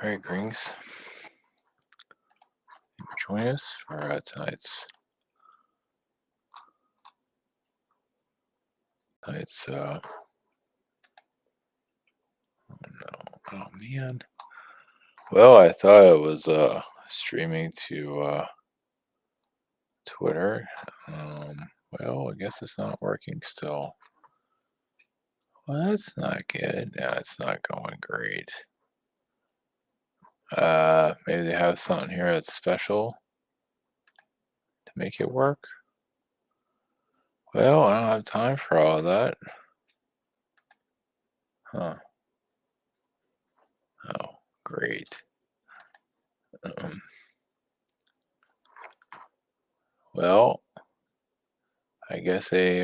All right, Grings. Join us for tonight's oh man. Well, I thought I was streaming to Twitter. Well, I guess it's not working still. Well, that's not good. Yeah, it's not going great. Maybe they have something here that's special to make it work. Well, I don't have time for all that. Huh. Oh, great. Well, I guess they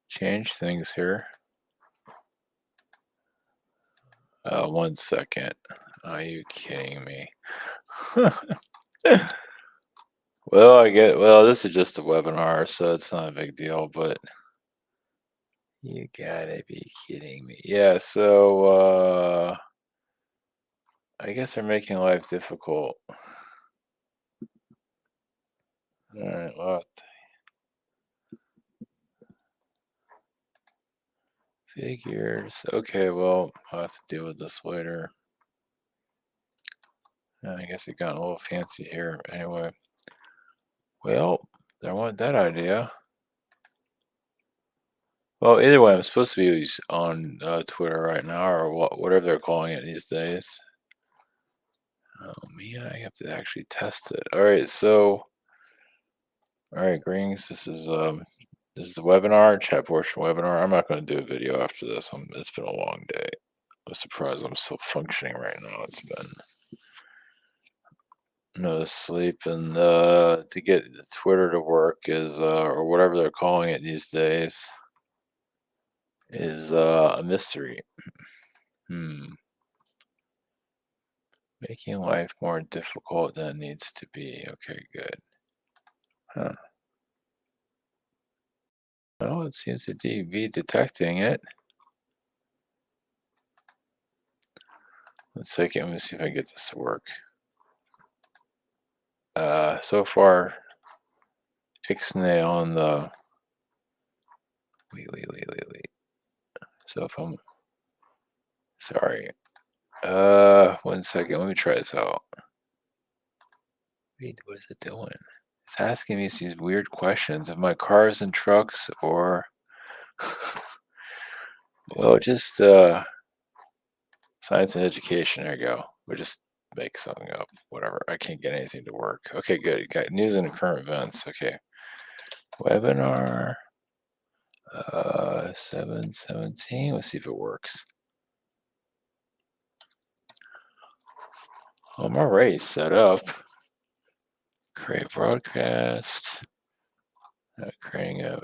changed things here. 1 second. Are you kidding me? Well, this is just a webinar, so it's not a big deal, but you gotta be kidding me. Yeah, so I guess they're making life difficult. Alright, what? Figures. Okay, well, I'll have to deal with this later. I guess it got a little fancy here. Anyway. Well, there went that idea. Well, either way, I'm supposed to be on Twitter right now, or whatever they're calling it these days. Oh man, I have to actually test it. All right, so, all right, Greens, this is the webinar, chat portion webinar. I'm not going to do a video after this. It's been a long day. I'm surprised I'm still functioning right now. It's been no sleep, and to get Twitter to work is or whatever they're calling it these days is a mystery. Making life more difficult than it needs to be. Okay, good. Huh. Well, it seems to be detecting it. 1 second, let me see if I can get this to work. So far, Ixnay on the. Wait. So if I'm. Sorry. 1 second, let me try this out. Wait, what is it doing? It's asking me these weird questions of my cars and trucks or. Well, just science and education. There you go. We'll just make something up. Whatever. I can't get anything to work. Okay, good. You got news and current events. Okay. Webinar 717. Let's see if it works. I'm already set up. Create broadcast. Creating a.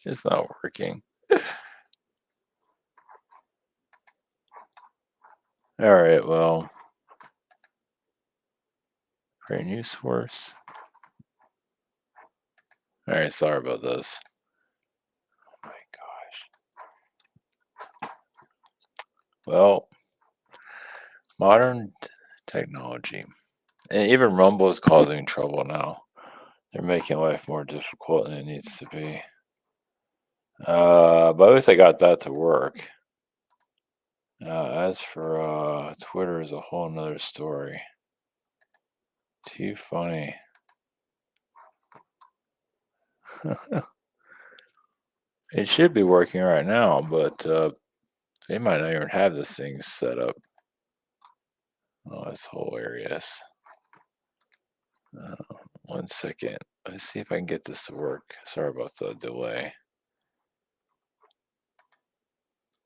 It's not working. All right, well, create new source. All right, sorry about this. Oh my gosh. Well, modern technology. And even Rumble is causing trouble now. They're making life more difficult than it needs to be. But at least I got that to work. As for Twitter is a whole nother story. Too funny. It should be working right now, but they might not even have this thing set up. Oh, that's hilarious. 1 second. Let's see if I can get this to work. Sorry about the delay.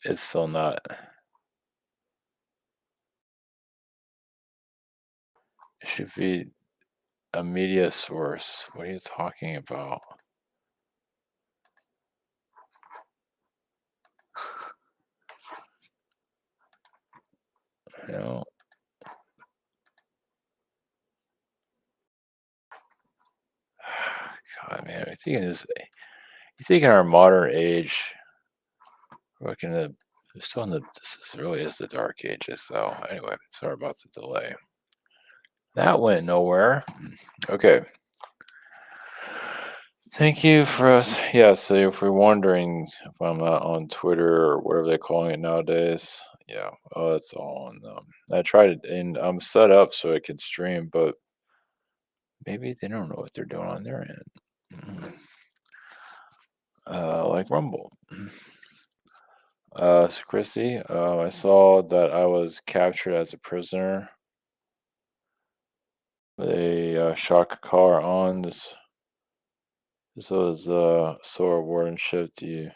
It's still not. It should be a media source. What are you talking about? No. God, man, I think it is. You think in our modern age, we're still in this really is the dark ages. So anyway, sorry about the delay. That went nowhere. Okay. Thank you for us. Yeah, so if you're wondering if I'm not on Twitter or whatever they're calling it nowadays, yeah, oh, it's all on. I tried it and I'm set up so I can stream, but maybe they don't know what they're doing on their end. Like Rumble. So Chrissy, I saw that I was captured as a prisoner. They shot a car on this. This was SOAR wardenship. You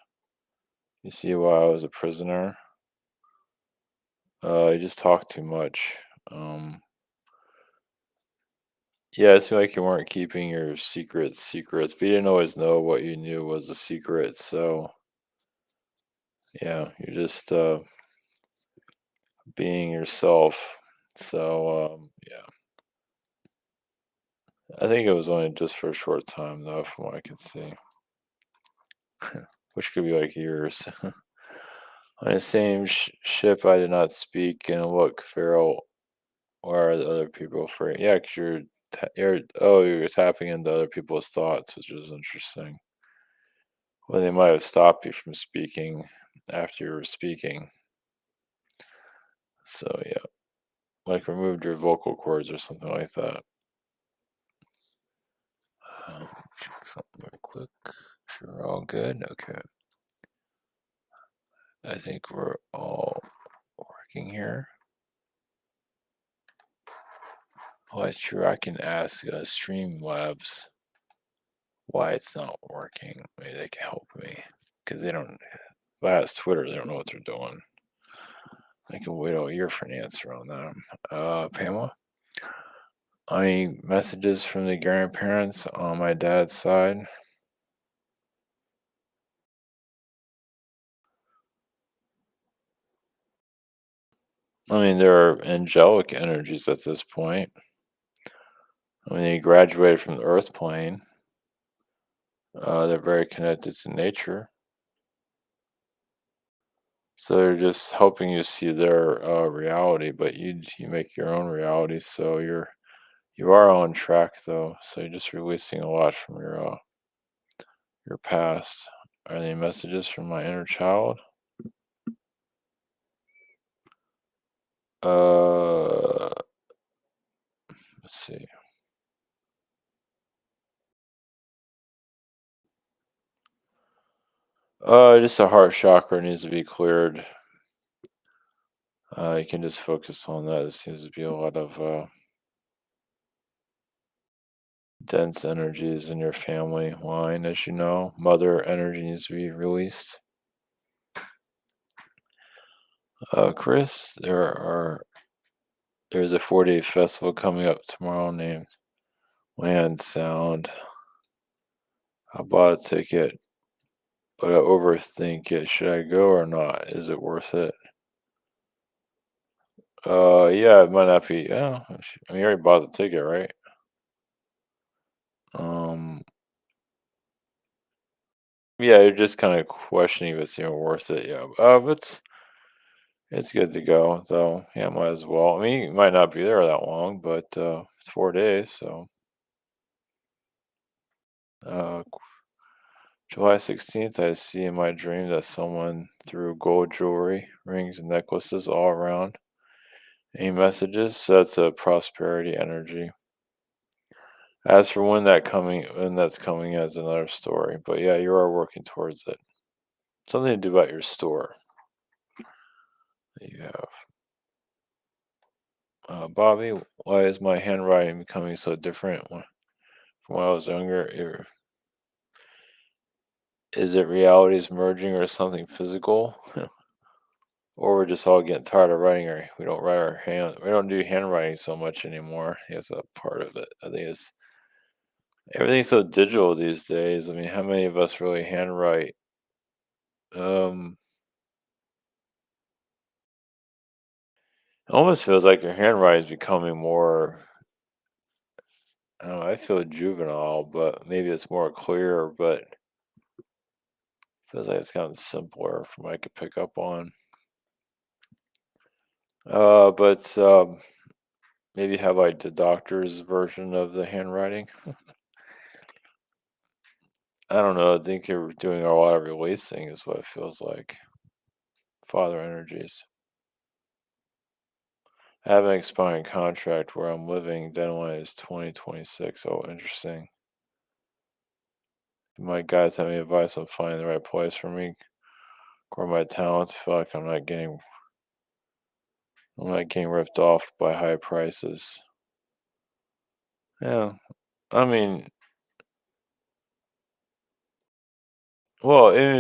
see why I was a prisoner? You just talk too much. Um, yeah, it seemed like you weren't keeping your secrets, but you didn't always know what you knew was a secret. So yeah, you're just being yourself. So yeah, I think it was only just for a short time though, from what I could see, which could be like years. On the same ship, I did not speak and look feral. Or are the other people for yeah, 'cause you're tapping into other people's thoughts, which is interesting. Well, they might have stopped you from speaking after you were speaking. So yeah, like removed your vocal cords or something like that. Check something real quick. Sure, all good. Okay, I think we're all working here. Oh, that's true. I can ask Streamlabs why it's not working. Maybe they can help me because they don't. If I ask Twitter, they don't know what they're doing. I can wait all year for an answer on that. Pamela, any messages from the grandparents on my dad's side? I mean, there are angelic energies at this point. I mean, they graduated from the earth plane. They're very connected to nature. So they're just helping you see their reality, but you make your own reality. So you are on track though. So you're just releasing a lot from your past. Are there any messages from my inner child? Uh, let's see. Just the heart chakra needs to be cleared. You can just focus on that. There seems to be a lot of dense energies in your family line, as you know. Mother energy needs to be released. Chris, there's a 4-day festival coming up tomorrow named Land Sound. I bought a ticket, but I overthink it. Should I go or not? Is it worth it? Yeah, it might not be. Yeah, I mean, you already bought the ticket, right? Um, yeah, you're just kind of questioning if it's even worth it. Yeah, but it's good to go, though. Yeah, might as well. I mean, you might not be there that long, but it's 4 days, so uh, July 16th, I see in my dream that someone threw gold jewelry, rings, and necklaces all around. Any messages? So that's a prosperity energy. As for when that's coming as another story. But yeah, you are working towards it. Something to do about your store that you have. Bobby, why is my handwriting becoming so different from when I was younger? Is it realities merging or something physical? Or we're just all getting tired of writing, or we don't do handwriting so much anymore. It's a part of it. I think it's everything's so digital these days. I mean, how many of us really handwrite? Um, it almost feels like your handwriting is becoming more. I don't know. I feel juvenile, but maybe it's more clear. But Feels like it's gotten simpler from what I could pick up on. But maybe have like the doctor's version of the handwriting. I don't know. I think you're doing a lot of releasing, is what it feels like. Father energies. I have an expiring contract where I'm living. Deadline is 2026. Oh, interesting. My guys have any advice on finding the right place for me? Grow my talents. I feel like I'm not getting ripped off by high prices. Yeah. I mean, well, even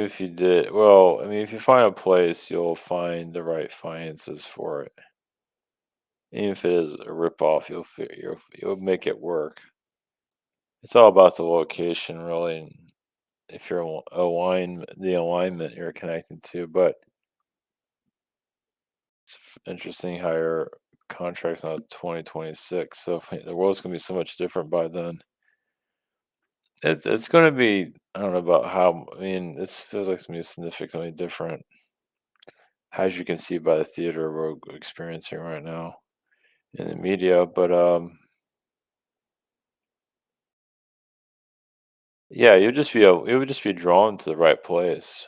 if you did, well, I mean, if you find a place, you'll find the right finances for it. Even if it is a ripoff, you'll make it work. It's all about the location, really, and if you're the alignment you're connected to. But it's interesting how your contract's not 2026, so the world's gonna be so much different by then. It's gonna be, I don't know about how. I mean, this feels like it's gonna be significantly different, as you can see by the theater we're experiencing right now in the media. But yeah, you would just be drawn to the right place.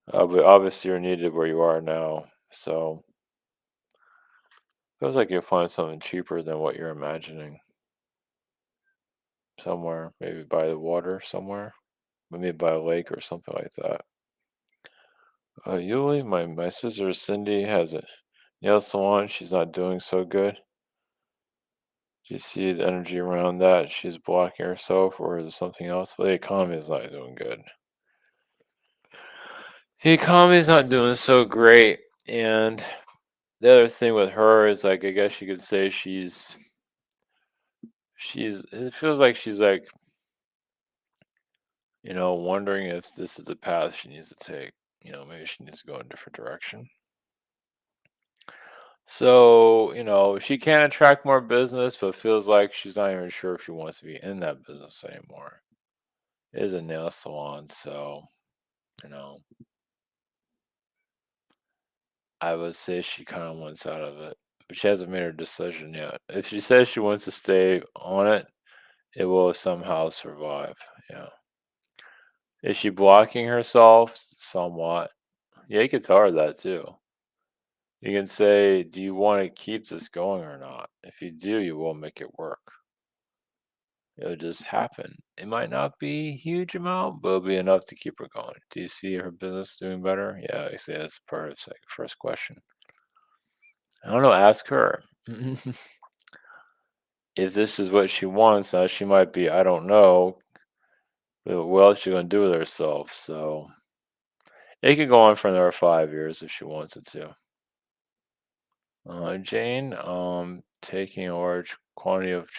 But obviously you're needed where you are now, so feels like you'll find something cheaper than what you're imagining somewhere, maybe by the water somewhere, maybe by a lake or something like that. Yuli, my sister Cindy has a nail salon. She's not doing so good. Do you see the energy around that? She's blocking herself, or is it something else? Well, the economy is not doing good. The economy is not doing so great, and the other thing with her is like I guess you could say she's it feels like she's like, wondering if this is the path she needs to take. Maybe she needs to go in a different direction. So, she can attract more business, but feels like she's not even sure if she wants to be in that business anymore. It is a nail salon, so, you know, I would say she kind of wants out of it, but she hasn't made her decision yet. If she says she wants to stay on it, it will somehow survive. Yeah. Is she blocking herself somewhat? Yeah, you could tell her that too. You can say, "Do you want to keep this going or not? If you do, you will make it work. It'll just happen. It might not be a huge amount, but it'll be enough to keep her going." Do you see her business doing better? Yeah, I see that's part of the first question. I don't know. Ask her if this is what she wants. Now she might be. I don't know. But what else she gonna do with herself? So it could go on for another 5 years if she wants it to. Jane, taking a large quantity of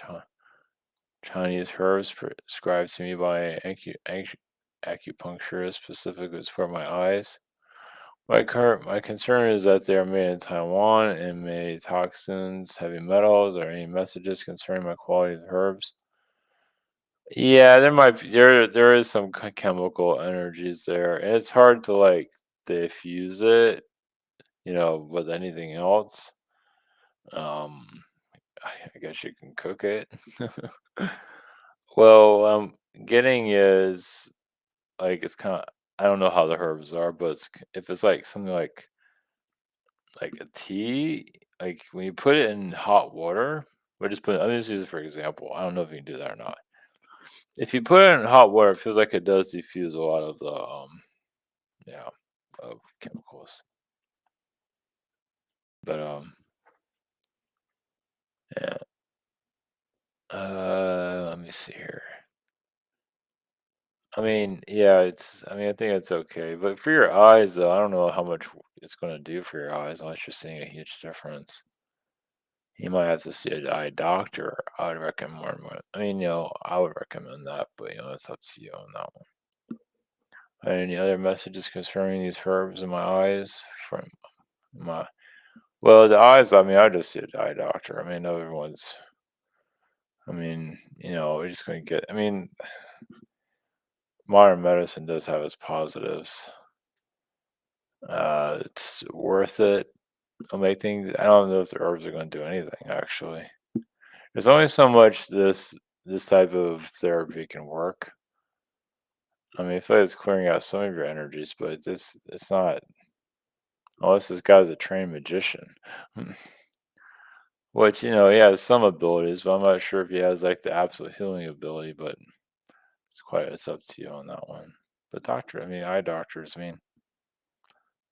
Chinese herbs prescribed to me by an acupuncturist specifically for my eyes. My concern is that they are made in Taiwan and may toxins, heavy metals, or any messages concerning my quality of herbs. Yeah, there might be, there is some chemical energies there, and it's hard to like diffuse it, with anything else. Um, I guess you can cook it. Well, getting is like it's kind of, I don't know how the herbs are, but if it's like something like a tea, like when you put it in hot water, I'm just use it for example. I don't know if you can do that or not. If you put it in hot water, it feels like it does diffuse a lot of the yeah, of chemicals. But yeah. Let me see here. I mean, yeah, I mean, I think it's okay. But for your eyes, though, I don't know how much it's going to do for your eyes unless you're seeing a huge difference. You might have to see an eye doctor. I would recommend more. I mean, I would recommend that, but it's up to you on that one. Any other messages concerning these herbs in my eyes from my? Well, the eyes. I mean, I just see an eye doctor. I mean, we're just going to get. I mean, modern medicine does have its positives. It's worth it. It'll make things. I don't know if the herbs are going to do anything. Actually, there's only so much this type of therapy can work. I mean, I feel like it's clearing out some of your energies, but it's not unless this guy's a trained magician. Which, he has some abilities, but I'm not sure if he has like the absolute healing ability, but it's up to you on that one. But eye doctors, I mean,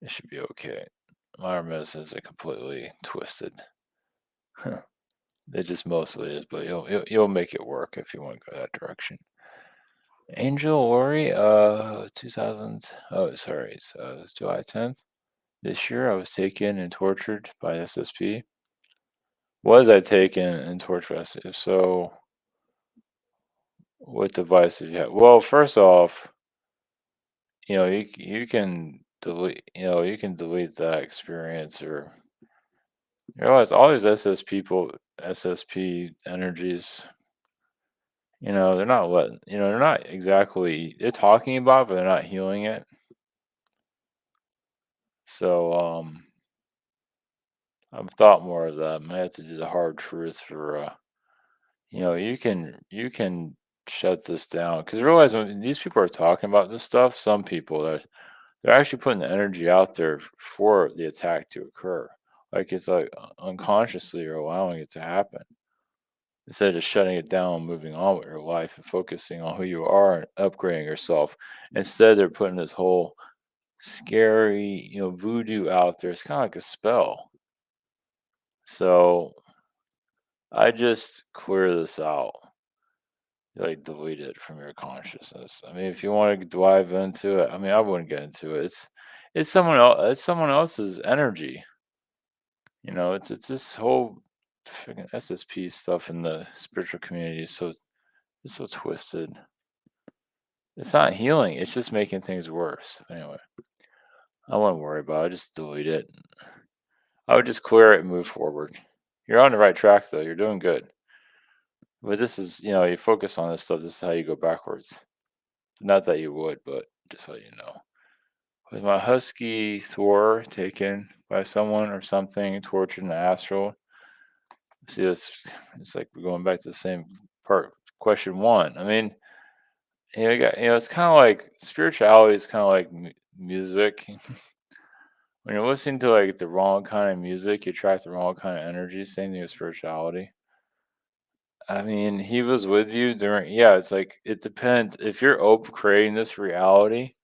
it should be okay. Modern medicine isn't completely twisted. It just mostly is, but you'll make it work if you want to go that direction. Angel Ori, 2000. Oh, sorry, it's July 10th. This year, I was taken and tortured by SSP. Was I taken and tortured? So, what device did you have? Well, first off, you can delete that experience or you realize all these SSP energies. They're not letting. They're not exactly. They're talking about, it, but they're not healing it. So, I've thought more of that. I have to do the hard truth for you can shut this down because realize when these people are talking about this stuff, some people they're actually putting the energy out there for the attack to occur. Like it's like unconsciously you're allowing it to happen instead of just shutting it down, and moving on with your life and focusing on who you are and upgrading yourself. Instead, they're putting this whole scary, voodoo out there. It's kind of like a spell. So I just clear this out, like delete it from your consciousness. I mean, if you want to dive into it, I mean, I wouldn't get into it. It's someone else. It's someone else's energy. It's this whole freaking SSP stuff in the spiritual community. It's so twisted. It's not healing. It's just making things worse. Anyway, I wouldn't worry about it. Just delete it. I would just clear it and move forward. You're on the right track though. You're doing good. But this is, you focus on this stuff. This is how you go backwards. Not that you would, but just so you know. Was my husky Thor taken by someone or something, tortured in the astral? See, it's like we're going back to the same part. Question one. I mean, it's kind of like spirituality is kind of like music. When you're listening to like the wrong kind of music, you attract the wrong kind of energy. Same thing with spirituality. I mean, he was with you during, yeah, it's like, it depends. If you're open creating this reality,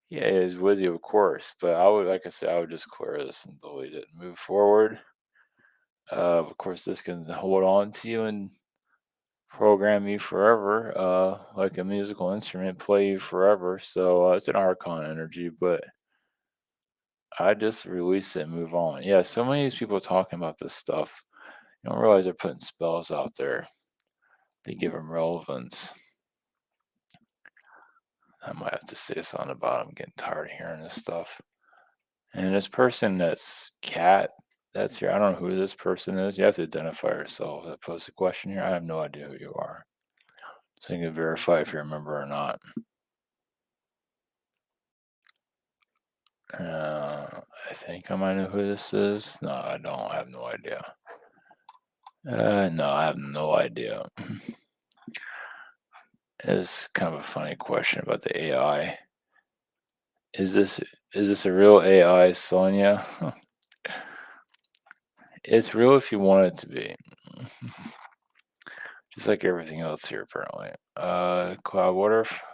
yeah, he is with you, of course. But like I said, I would just clear this and delete it and move forward. Of course, this can hold on to you and program you forever, like a musical instrument, play you forever. So it's an archon energy, but I just release it and move on. Yeah, so many of these people talking about this stuff, you don't realize they're putting spells out there. They give them relevance. I might have to say something about it. I'm getting tired of hearing this stuff. And this person that's cat, that's here. I don't know who this person is. You have to identify yourself. I pose a question here. I have no idea who you are. So you can verify if you remember or not. I think I might know who this is. No, I don't. I have no idea. No, I have no idea. It's kind of a funny question about the AI. Is this is this a real AI, Sonia? It's real if you want it to be. Just like everything else here, apparently. Cloud waterfall.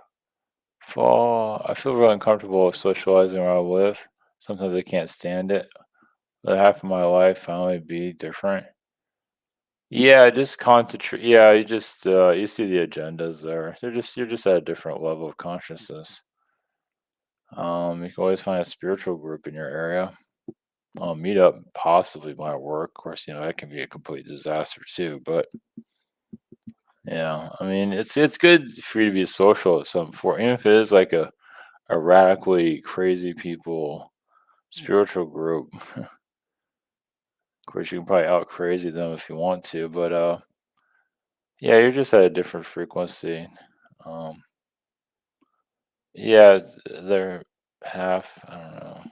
I feel really uncomfortable socializing where I live. Sometimes I can't stand it. But half of my life finally be different. Yeah, just concentrate. Yeah, you see the agendas there. You're just at a different level of consciousness. You can always find a spiritual group in your area. Meetup possibly might work. Of course, that can be a complete disaster too. But yeah, I mean, it's good for you to be social at some point, even if it is like a radically crazy people spiritual group. Of course, you can probably out crazy them if you want to, but yeah, you're just at a different frequency. Um, Yeah, they're half. I don't know.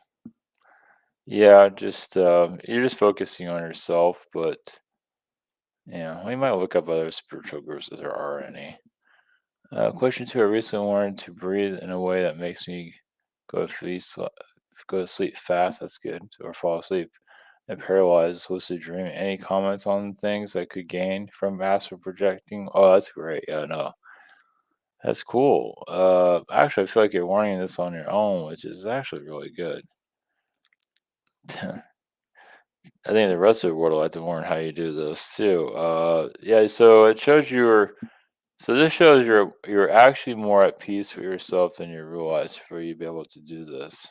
Yeah, just you're just focusing on yourself, but yeah, we might look up other spiritual groups if there are any. Question two: I recently learned to breathe in a way that makes me go to sleep, go to sleep fast. That's good, or fall asleep. And paralyzed, lucid dreaming. Any comments on things I could gain from astral projecting? Oh, that's great. Yeah, no, that's cool. Actually, I feel like you're learning this on your own, which is actually really good. I think the rest of the world will like to learn how you do this too. Yeah, so it shows you're. So this shows you're actually more at peace with yourself than you realize for you to be able to do this.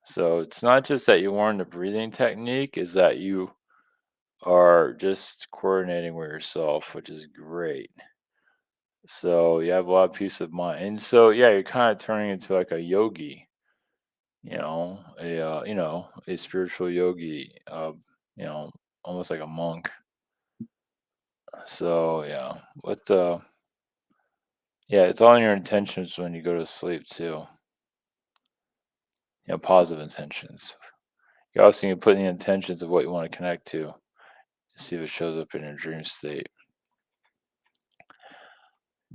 So it's not just that you learn the breathing technique, is that you are just coordinating with yourself, which is great. So you have a lot of peace of mind. And so yeah, you're kind of turning into like a yogi, a spiritual yogi, almost like a monk. So yeah, yeah, it's all in your intentions when you go to sleep too. Positive intentions. You also need to put in the intentions of what you want to connect to. See if it shows up in your dream state.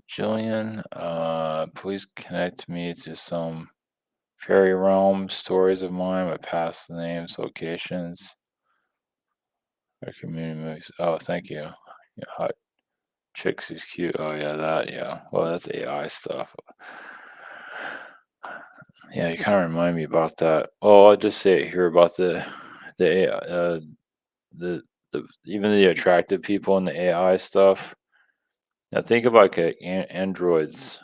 Jillian, please connect me to some fairy realm stories of mine, my past names, locations, our community movies. Oh, thank you. Yeah, hot chicks is cute. Oh yeah, that yeah. Well, that's AI stuff. Yeah, you kind of remind me about that. Oh, I'll just say it here about the AI, the even the attractive people in the AI stuff. Now think about like androids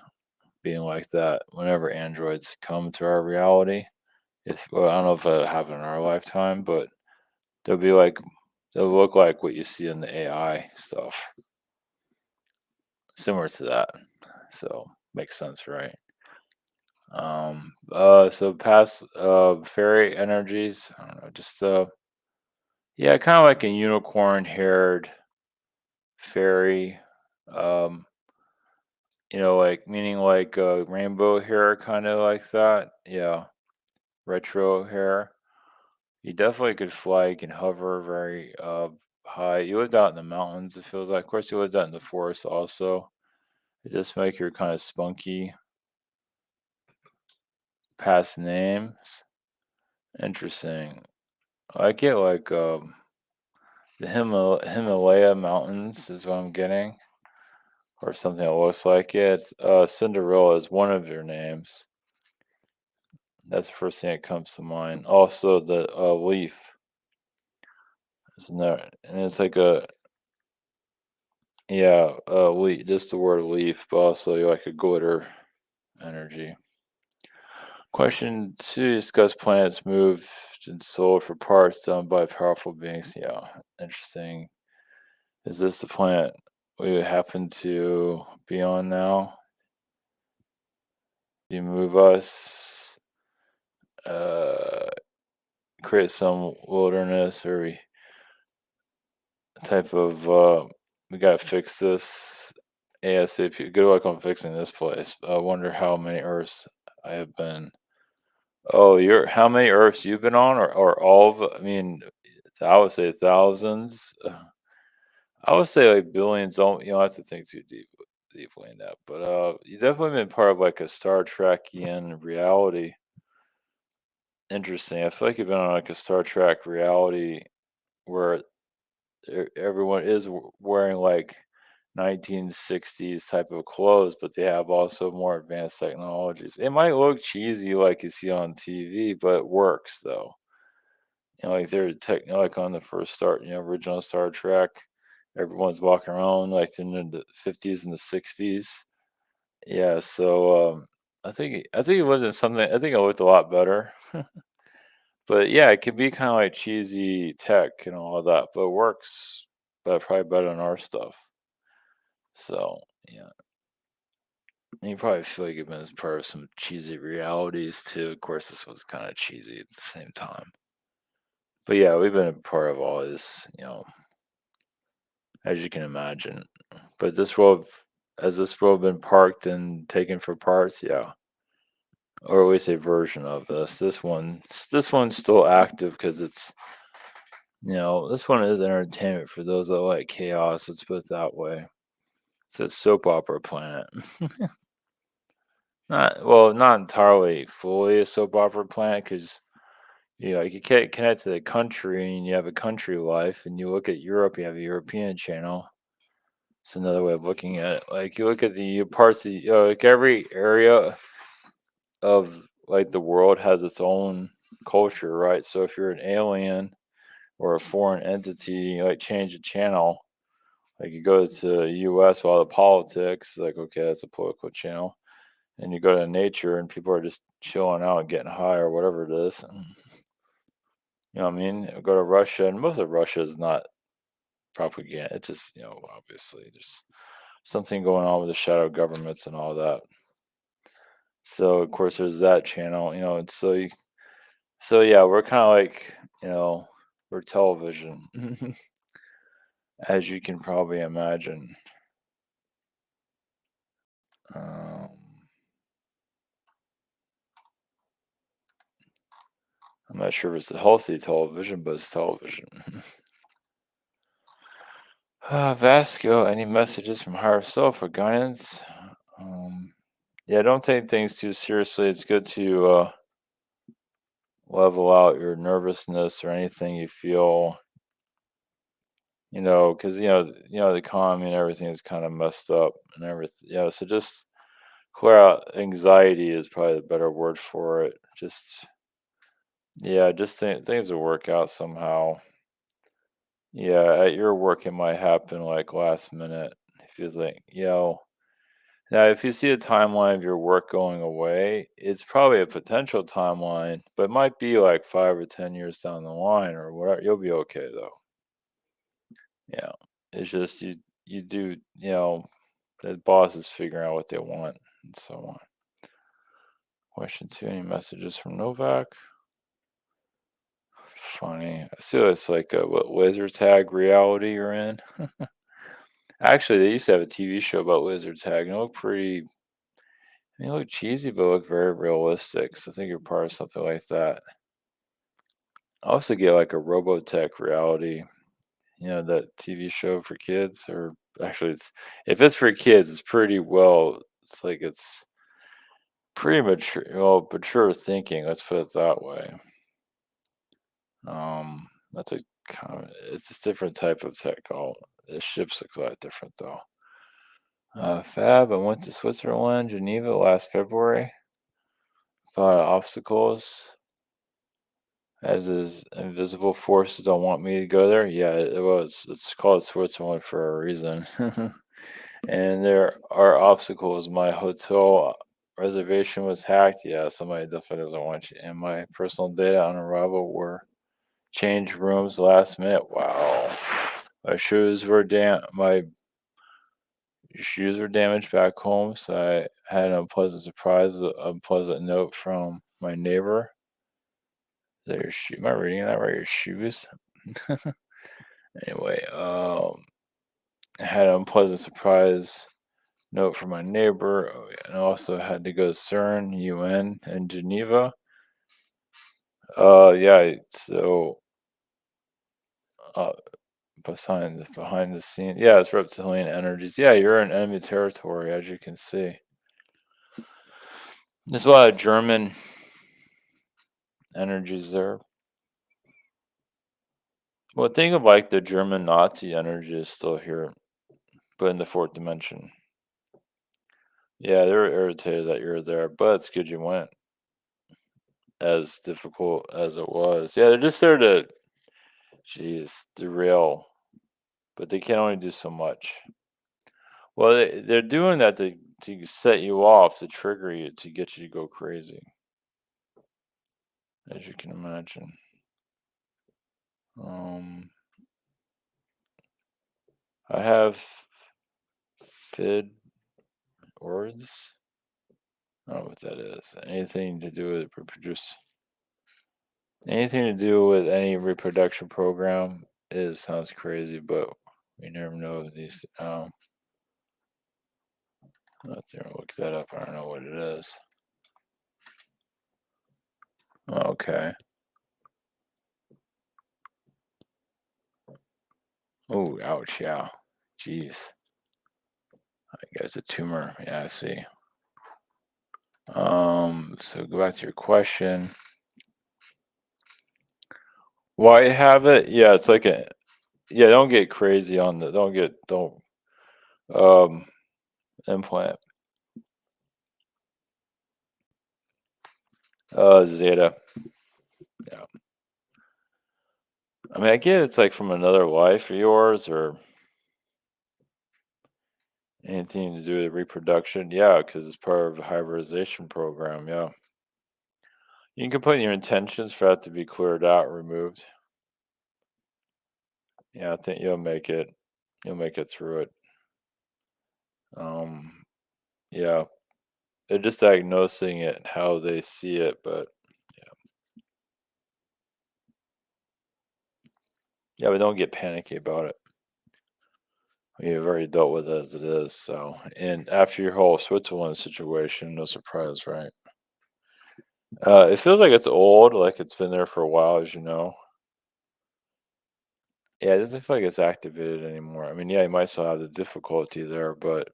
being like that. Whenever androids come to our reality, if well, I don't know if it happened in our lifetime, but they'll be like they'll look like what you see in the AI stuff, similar to that. So makes sense, right? So past fairy energies, I don't know, just yeah, kind of like a unicorn haired fairy. Um, like meaning like rainbow hair, kind of like that. Yeah, retro hair. You definitely could fly. You can hover very high. You lived out in the mountains. It feels like. Of course, you lived out in the forest also. It just make your kind of spunky past names. Interesting. I get like the Himalaya mountains is what I'm getting, or something that looks like it. Cinderella is one of your names. That's the first thing that comes to mind. Also, the leaf is there, and it's like a yeah, leaf. Just the word leaf, but also like a glitter energy. Question two: discuss planets moved and sold for parts done by powerful beings. Yeah, interesting. Is this the planet we happen to be on now? You move us, uh, create some wilderness, or we type of we gotta fix this ASAP. Good luck on fixing this place. I wonder how many Earths I have been. Oh, you're how many Earths you've been on, or all of? I mean, I would say thousands. I would say like billions. Don't you don't have to think too deeply in that, but you definitely been part of like a Star Trekian reality. Interesting. I feel like you've been on like a Star Trek reality where everyone is wearing like 1960s type of clothes, but they have also more advanced technologies. It might look cheesy like you see on TV, but it works though. Like they're like on the first start, original Star Trek. Everyone's walking around like in the 50s and the 60s. Yeah, so I think it wasn't something. I think it looked a lot better. But yeah, it can be kind of like cheesy tech and all of that, but it works, but probably better than our stuff. So yeah, and you probably feel like you've been as part of some cheesy realities too. Of course, this was kind of cheesy at the same time. But yeah, we've been a part of all this, as you can imagine. But this world, has this world been parked and taken for parts? Yeah. or we say version of this. This one's still active because it's this one is entertainment for those that like chaos. Let's put it that way. It's a soap opera planet. Not entirely fully a soap opera planet because you can't connect to the country and you have a country life, and you look at Europe, you have a European channel. It's another way of looking at it. Like you look at the parts of like every area of like the world has its own culture, right? So if you're an alien or a foreign entity, you like change the channel. Like you go to U.S. with all the politics, like okay, that's a political channel, and you go to nature and people are just chilling out and getting high or whatever it is. You know what I mean? Go to Russia, and most of Russia is not propaganda. It's just obviously there's something going on with the shadow governments and all that. So of course there's that channel, and so yeah, we're kind of like we're television, as you can probably imagine. Um, I'm not sure if it's a healthy television, but it's television. Vasco, any messages from higher self or guidance? Um, yeah, don't take things too seriously. It's good to level out your nervousness or anything you feel, because the economy and everything is kind of messed up and everything. So just clear out anxiety is probably the better word for it. Just just things will work out somehow. Yeah, at your work it might happen like last minute. It feels like, now if you see a timeline of your work going away, it's probably a potential timeline, but it might be like 5 or 10 years down the line or whatever. You'll be okay though. Yeah. It's just you do, the boss is figuring out what they want and so on. Question two, any messages from Novak? Funny. I see it's like what laser tag reality you're in. Actually, they used to have a TV show about laser tag, and it looked pretty. I mean, it looked cheesy, but it looked very realistic. So I think you're part of something like that. I also get like a Robotech reality, that TV show for kids, or actually, it's if it's for kids, it's pretty well. It's like it's pretty mature thinking. Let's put it that way. That's a kind of it's a different type of tech. All the ships look a lot different though. Fab, I went to Switzerland, Geneva last February. Thought of obstacles, as is invisible forces don't want me to go there. Yeah, it was. It's called Switzerland for a reason. And there are obstacles. My hotel reservation was hacked. Yeah, somebody definitely doesn't want you. And my personal data on arrival were changed rooms last minute. Wow. My shoes were damaged back home, so I had an unpleasant surprise, a unpleasant note from my neighbor. Am I reading that right? Your shoes. Anyway, I had an unpleasant surprise note from my neighbor, and I also had to go to CERN, UN, and Geneva. Yeah. So, uh, behind the scene, yeah, it's reptilian energies. Yeah, you're in enemy territory, as you can see. There's a lot of German energies there. Well, think of like the German Nazi energy is still here, but in the fourth dimension. Yeah, they were irritated that you're there, but it's good you went, as difficult as it was. Yeah, they're just there to, jeez, derail, but they can only do so much. Well, they're doing that to set you off, to trigger you, to get you to go crazy, as you can imagine. Um, I have fid words. I don't know what that is. Anything to do with reproduce. Anything to do with any reproduction program sounds crazy, but we never know these. Let's look that up. I don't know what it is. Okay. Oh, ouch. Yeah. Jeez. I guess a tumor. Yeah, I see. So go back to your question. Why have it? Yeah, it's like a yeah, don't get crazy on the don't um implant. Zeta. Yeah. I mean, I get it's like from another life of yours or anything to do with reproduction. Yeah, because it's part of a hybridization program. Yeah. You can put in your intentions for that to be cleared out, removed. Yeah, I think you'll make it. You'll make it through it. Um, yeah, they're just diagnosing it how they see it, but yeah, but don't get panicky about it. You've already dealt with it as it is. So, and after your whole Switzerland situation, no surprise, right? It feels like it's old, like it's been there for a while, as you know. Yeah, it doesn't feel like it's activated anymore. I mean, yeah, you might still have the difficulty there, but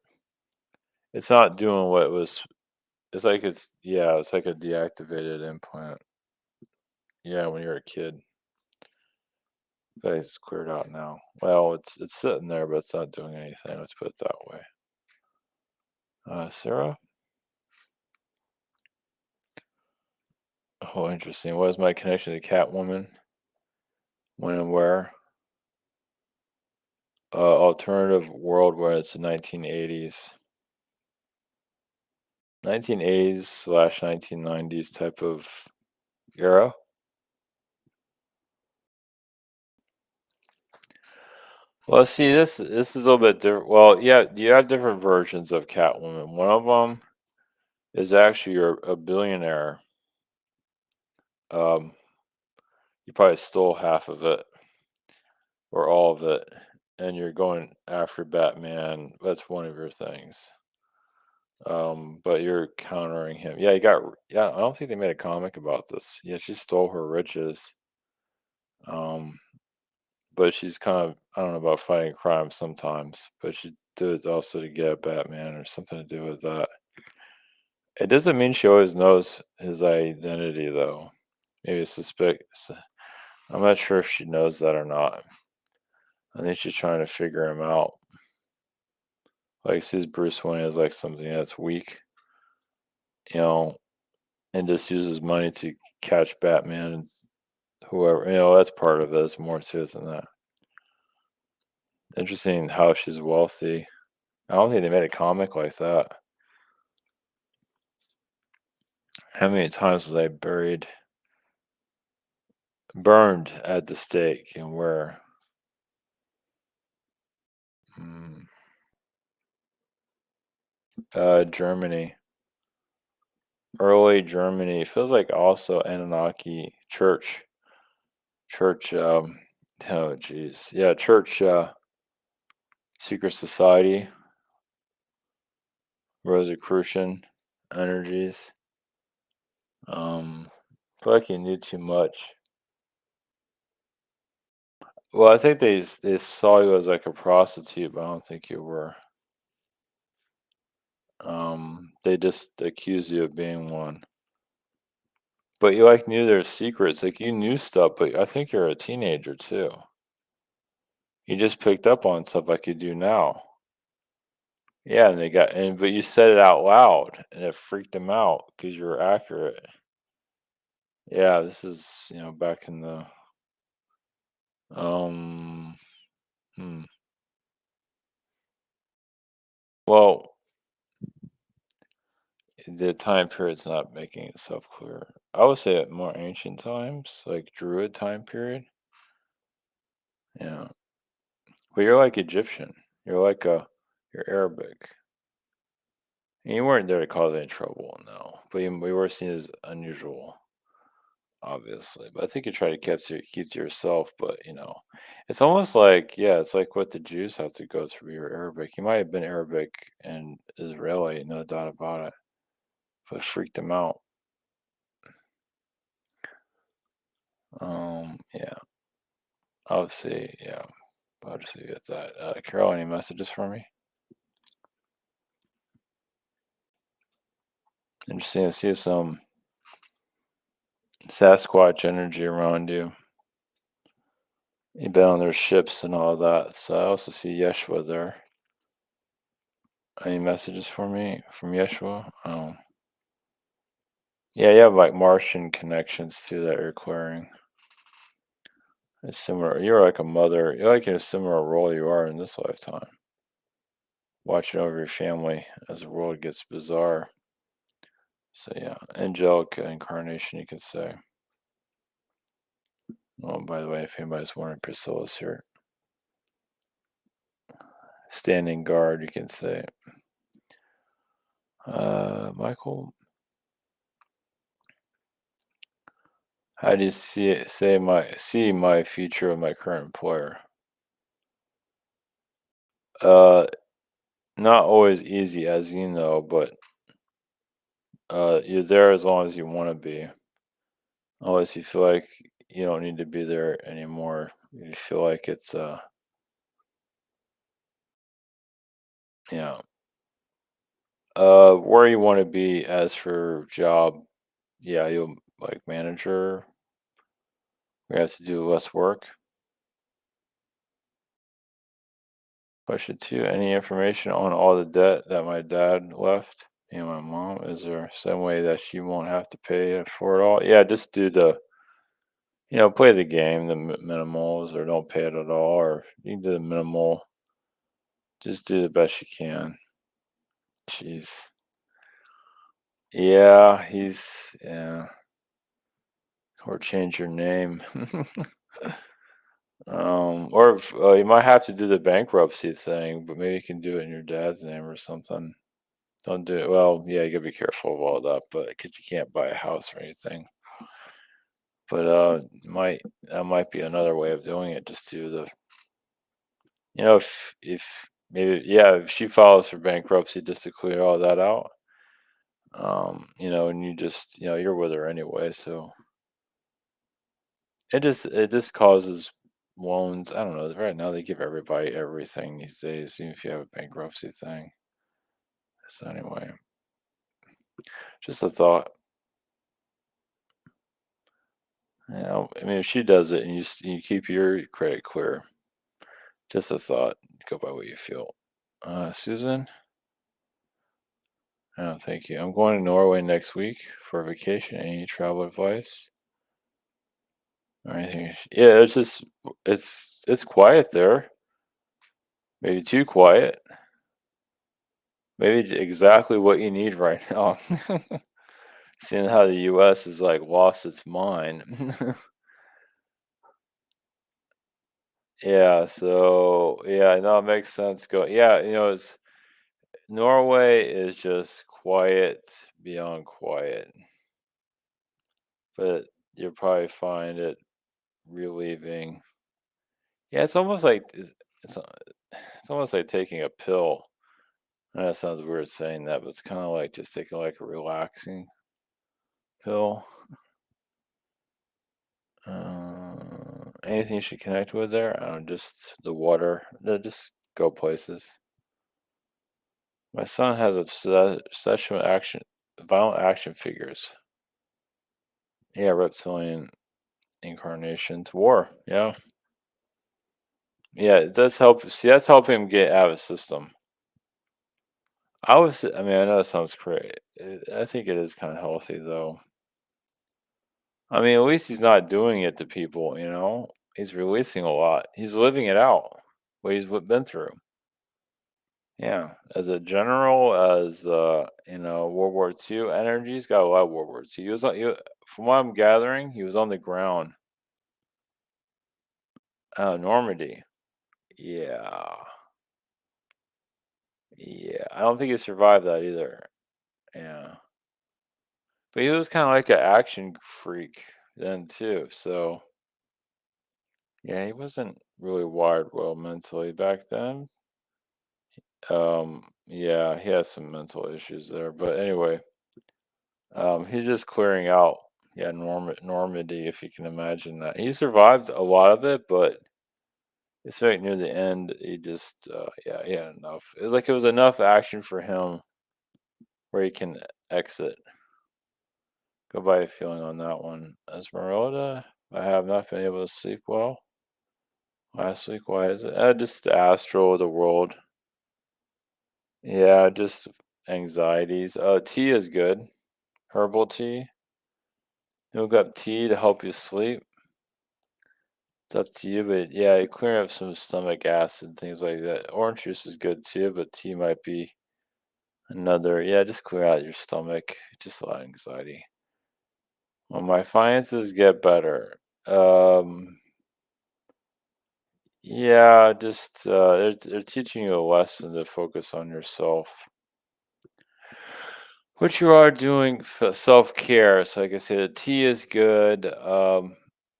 it's not doing what it was. It's like yeah, it's like a deactivated implant. Yeah, when you're a kid. But it's cleared out now. Well, it's sitting there, but it's not doing anything. Let's put it that way. Sarah? Oh, interesting. What is my connection to Catwoman? When and where? Alternative world where it's the 1980s. 1980s slash 1990s type of era. Well, see, this is a little bit different. Well, yeah, you have different versions of Catwoman. One of them is actually you're a billionaire. Um, you probably stole half of it or all of it, and you're going after Batman. That's one of your things. But you're countering him. Yeah, yeah, I don't think they made a comic about this. Yeah, she stole her riches. Um, but she's kind of I don't know about fighting crime sometimes, but she did it also to get at Batman or something to do with that. It doesn't mean she always knows his identity though. Maybe I'm not sure if she knows that or not. I think she's trying to figure him out. Like sees Bruce Wayne as like something that's weak, you know, and just uses money to catch Batman and whoever. That's part of it. It's more to it than that. Interesting how she's wealthy. I don't think they made a comic like that. How many times was I burned at the stake, and where? Mm, Germany, early Germany. It feels like also Anunnaki church. Oh, geez, yeah, church. Secret society, Rosicrucian energies. I feel like you knew too much. Well, I think they saw you as like a prostitute, but I don't think you were. They just accused you of being one. But you like knew their secrets, like you knew stuff, but I think you're a teenager too. You just picked up on stuff like you do now. Yeah, and but you said it out loud and it freaked them out because you were accurate. Yeah, this is, back in the um hmm. Well, the time period's not making itself clear. I would say at more ancient times, like Druid time period. Yeah. But you're like Egyptian. You're like you're Arabic. And you weren't there to cause any trouble, no. But we were seen as unusual, obviously. But I think you try to keep to yourself. But it's almost like it's like what the Jews have to go through. You're Arabic. You might have been Arabic and Israeli, no doubt about it. But it freaked them out. Yeah, I'll see. Yeah, I'll just leave it at that. Carol, any messages for me? Interesting to see some Sasquatch energy around you. You've been on their ships and all that. So I also see Yeshua there. Any messages for me from Yeshua? Yeah, you have like Martian connections too that you're clearing. It's similar. You're like a mother. You're like in a similar role you are in this lifetime, watching over your family as the world gets bizarre. So yeah, angelic incarnation, you could say. Oh, by the way, if anybody's wondering, Priscilla's here, standing guard, you can say. Michael, how do you see my future with my current employer? Uh, Not always easy, as you know, but you're there as long as you want to be. Unless you feel like you don't need to be there anymore. You feel like it's yeah. Where you want to be as for job, yeah, you'll like manager. We have to do less work. Question two, any information on all the debt that my dad left me and my mom? Is there some way that she won't have to pay for it all? Yeah, just do play the game, the minimals, or don't pay it at all, or you can do the minimal. Just do the best you can. Jeez. Yeah. Or change your name. Or if, you might have to do the bankruptcy thing, but maybe you can do it in your dad's name or something. Don't do it. Well, yeah, you gotta be careful of all that, but 'cause you can't buy a house or anything. But might that might be another way of doing it. Just do if maybe if she files for bankruptcy just to clear all that out. And you just you're with her anyway, so it just causes loans. I don't know. Right now they give everybody everything these days, even if you have a bankruptcy thing. So anyway, just a thought. I mean, if she does it and you keep your credit clear, just a thought. Go by what you feel. Susan, thank you. I'm going to Norway next week for a vacation. Any travel advice or anything? Yeah, it's quiet there. Maybe too quiet. Maybe exactly what you need right now. Seeing how the US is like lost its mind. Yeah, so yeah, no, it makes sense. Yeah, it's Norway is just quiet beyond quiet, but you'll probably find it relieving. Yeah, it's almost like taking a pill. I know that sounds weird saying that, but it's kind of like just taking like a relaxing pill. Anything you should connect with there? Just the water. Just go places. My son has obsession with violent action figures. Yeah, reptilian incarnations. War. Yeah. Yeah, it does help. See, that's helping him get out of his system. I mean, I know it sounds crazy. I think it is kind of healthy, though. I mean, at least he's not doing it to people. He's releasing a lot. He's living it out, what he's been through. Yeah, as a general, as World War II energy, he's got a lot of World War II. From what I'm gathering, he was on the ground. Normandy. Yeah, yeah. I don't think he survived that either. Yeah, but he was kind of like an action freak then too. So yeah, he wasn't really wired well mentally back then. Yeah, he has some mental issues there. But anyway, he's just clearing out. yeah, Normandy, if you can imagine that. He survived a lot of it, but it's like near the end, he just, yeah, he had enough. It was like it was enough action for him where he can exit. Go by a feeling on that one. Esmeralda, I have not been able to sleep well last week. Why is it? Just the astral, the world. Yeah, just anxieties. Tea is good. Herbal tea. Look up tea to help you sleep. It's up to you, but yeah, you clear up some stomach acid, things like that. Orange juice is good too, but tea might be another. Yeah, just clear out your stomach. Just a lot of anxiety. Well, my finances get better. Um, yeah, just they're teaching you a lesson to focus on yourself. What you are doing for self-care. So like I said, the tea is good.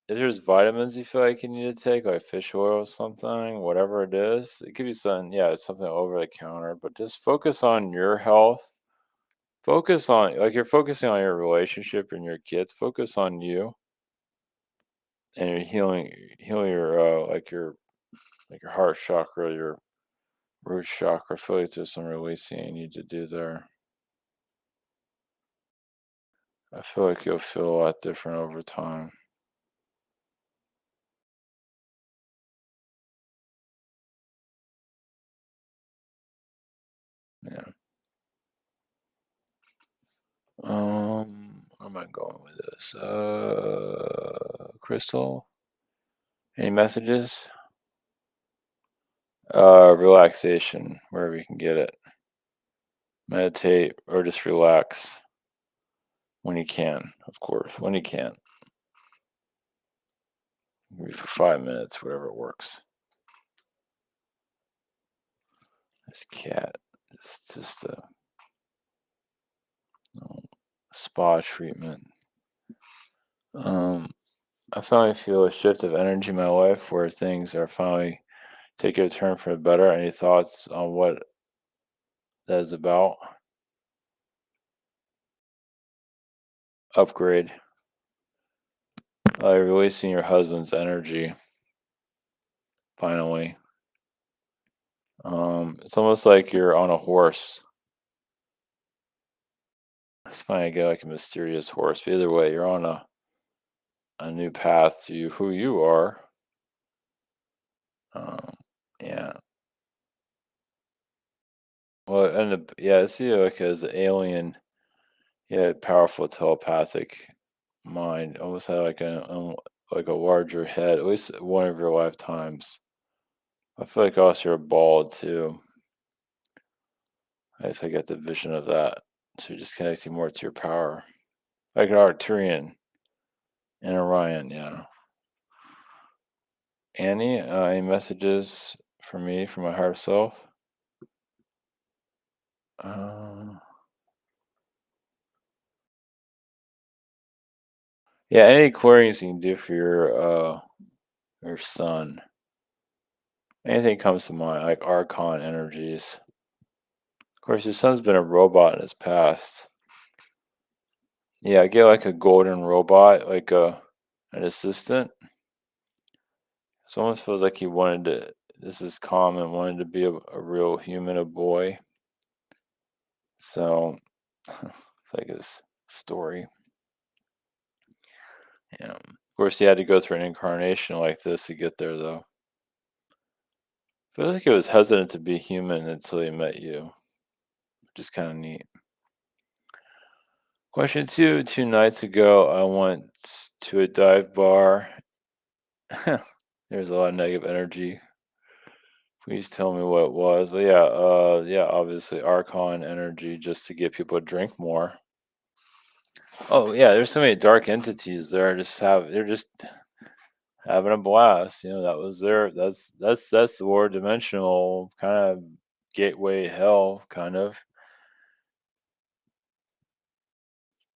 If there's vitamins you feel like you need to take, like fish oil or something, whatever it is, it could be something, yeah, it's something over the counter, but just focus on your health. Focus on, like, you're focusing on your relationship and your kids. Focus on you and you're healing your, like your heart chakra, your root chakra. I feel like there's some releasing you need to do there. I feel like you'll feel a lot different over time. Yeah. Where am I going with this? Crystal, any messages? Relaxation, wherever you can get it. Meditate or just relax when you can, of course, when you can. Maybe for 5 minutes, whatever works. This cat is just a um, spa treatment. Um, I finally feel a shift of energy in my life where things are finally taking a turn for the better. Any thoughts on what that is about? Upgrade. Releasing your husband's energy, finally. It's almost like you're on a horse. It's finally get like a mysterious horse. But either way, you're on a new path to who you are. Um, yeah. Well, and yeah, I see it like as an alien, yeah, powerful telepathic mind. Almost had like a larger head. At least one of your lifetimes. I feel like also you're bald too. I guess I get the vision of that. So you're just connecting more to your power. Like an Arcturian and Orion, yeah. Annie, any messages for me, for my higher self? Um, yeah, any queries you can do for your son. Anything comes to mind, like Archon energies. Of course, your son's been a robot in his past. Yeah, get like a golden robot, like an assistant. It almost feels like he wanted to. This is common. Wanted to be a real human, a boy. So, it's like his story. Yeah. Of course, he had to go through an incarnation like this to get there, though. Feels like he was hesitant to be human until he met you, which is kind of neat. Question two. 2 nights ago, I went to a dive bar. There's a lot of negative energy. Please tell me what it was. But yeah, yeah, obviously Archon energy just to get people to drink more. Oh yeah, there's so many dark entities there. They're just having a blast. That was their that's the war dimensional kind of gateway hell kind of.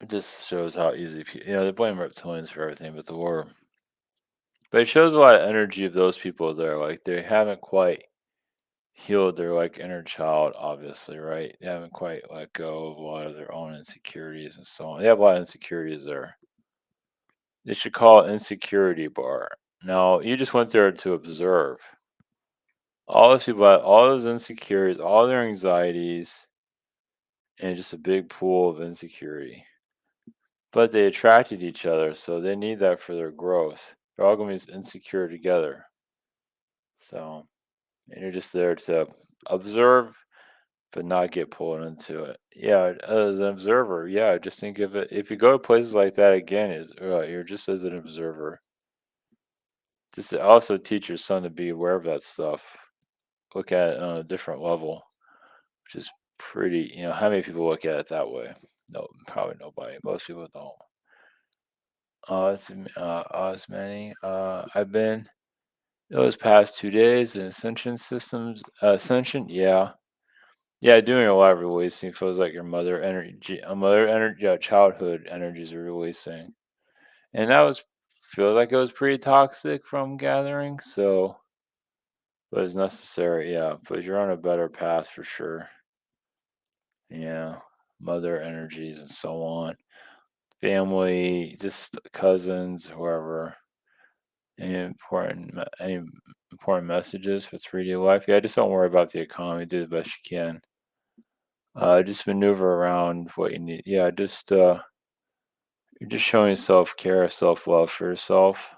It just shows how easy they blame reptilians for everything, but the war. But it shows a lot of energy of those people there. Like they haven't quite healed their like inner child, obviously, right? They haven't quite let go of a lot of their own insecurities and so on. They have a lot of insecurities there. They should call it insecurity bar. Now, you just went there to observe. All those people, all those insecurities, all their anxieties, and just a big pool of insecurity. But they attracted each other, so they need that for their growth. They're all going to be insecure together. So, and you're just there to observe, but not get pulled into it. Yeah, as an observer, yeah, just think of it. If you go to places like that again, you're just as an observer. Just to also teach your son to be aware of that stuff. Look at it on a different level, which is pretty. How many people look at it that way? No, probably nobody. Most people don't. As many. I've been those past 2 days in Ascension systems. Ascension, yeah. Yeah, doing a lot of releasing feels like your mother energy, yeah, childhood energies are releasing, and that was feels like it was pretty toxic from gathering. So, but it's necessary, yeah. But you're on a better path for sure. Yeah, mother energies and so on, family, just cousins, whoever. Any important messages for 3D life? Yeah, just don't worry about the economy. Do the best you can. Just maneuver around what you need. Yeah, you're just showing self care, self love for yourself.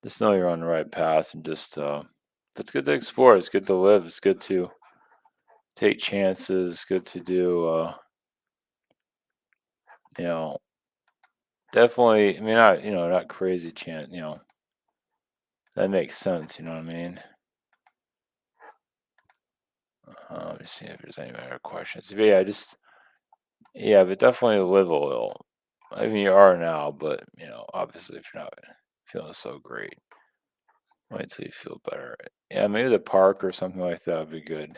Just know you're on the right path, and just it's good to explore. It's good to live. It's good to take chances. It's good to do. You know, definitely. I mean, not crazy chance. That makes sense. You know what I mean? Let me see if there's any other questions. But yeah, but definitely live a little. I mean, you are now, but obviously, if you're not feeling so great, wait till you feel better. Yeah, maybe the park or something like that would be good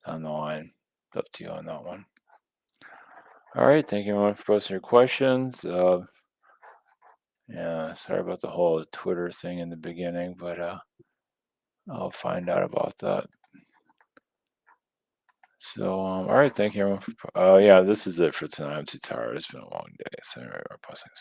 down the line. Up to you on that one. All right, thank you everyone for posting your questions. Yeah, sorry about the whole Twitter thing in the beginning, but I'll find out about that. So, all right, thank you everyone. Yeah, this is it for tonight. I'm too tired. It's been a long day. So, our posting.